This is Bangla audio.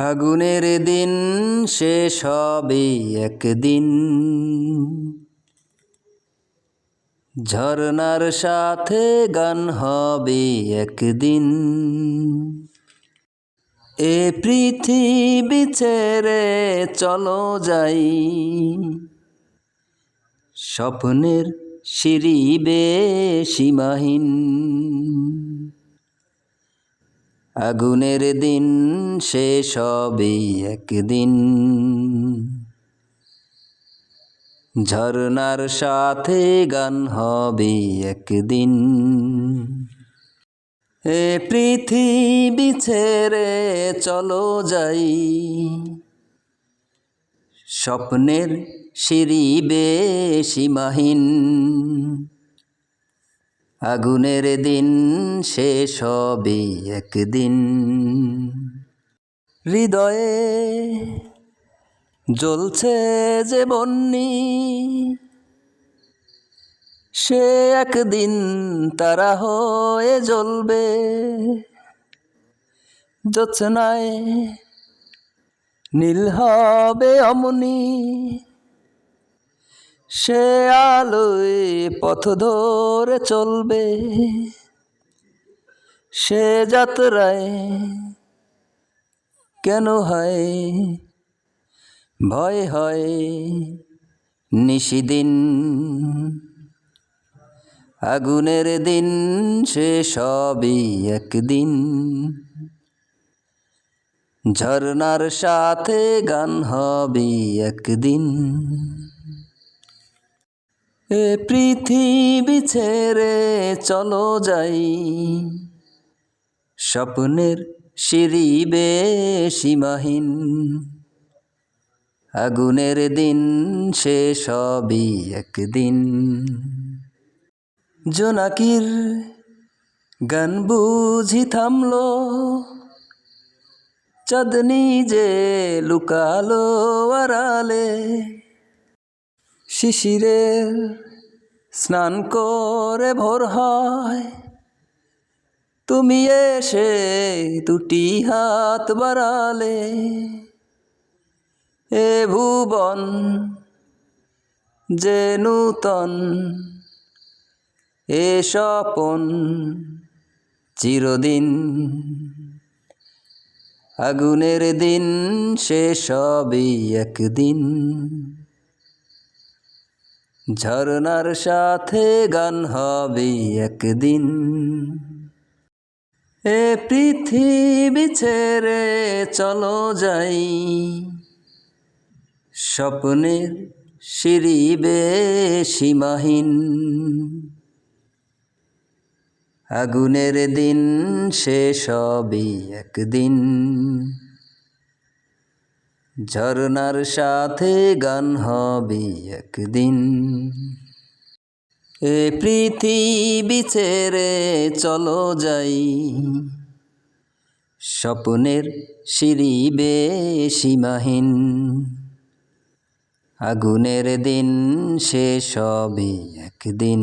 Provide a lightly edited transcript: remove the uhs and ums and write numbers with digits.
আগুনের দিন শেষ হবে একদিন, ঝরনার সাথে গান হবে একদিন। এ পৃথিবী ছেড়ে চলো যাই, স্বপ্নের সিঁড়ি বেয়ে সীমাহীন। আগুনের দিন শেষ হবে একদিন, ঝরনার সাথে গান হবে একদিন। এ পৃথিবী ছেড়ে চলো যাই, স্বপ্নের সিঁড়ি বেয়ে সীমাহীন। আগুনের দিন শেষ হবে একদিন। হৃদয়ে জ্বলছে যে বহ্নি, সে একদিন তারা হয়ে জ্বলবে। জ্যোৎস্নায় নীল হবে অমনি, সে আলোয় পথ ধরে চলবে। সে যাত্রায় কেন হয় ভয় হয় নিশিদিন। আগুনের দিন শেষ হবে একদিন, ঝরনার সাথে গান হবে একদিন। এ পৃথিবী ছেড়ে চলো যাই, স্বপ্নের সিঁড়ি বেয়ে সীমাহীন। আগুনের দিন শেষ হবে একদিন। জোনাকির গান বুঝি থামলো, চাঁদনি যে লুকালো আড়ালে। শিশিরের স্নান করে ভোর হয়, তুমি এসে দুটি হাত বাড়ালে। এ ভুবন যে নূতন, এ স্বপন চিরদিন। আগুনের দিন শেষ হবে একদিন, ঝরনার সাথে গান হবে একদিন। এ পৃথিবী ছেড়ে চলো যাই, স্বপ্নের সিঁড়ি বেয়ে সীমাহীন। আগুনের দিন শেষ হবে একদিন, ঝরনার সাথে গান হবে একদিন। এ পৃথিবী ছেড়ে চলো যাই, স্বপ্নের সিঁড়ি বেয়ে সীমাহীন। আগুনের দিন শেষ হবে একদিন।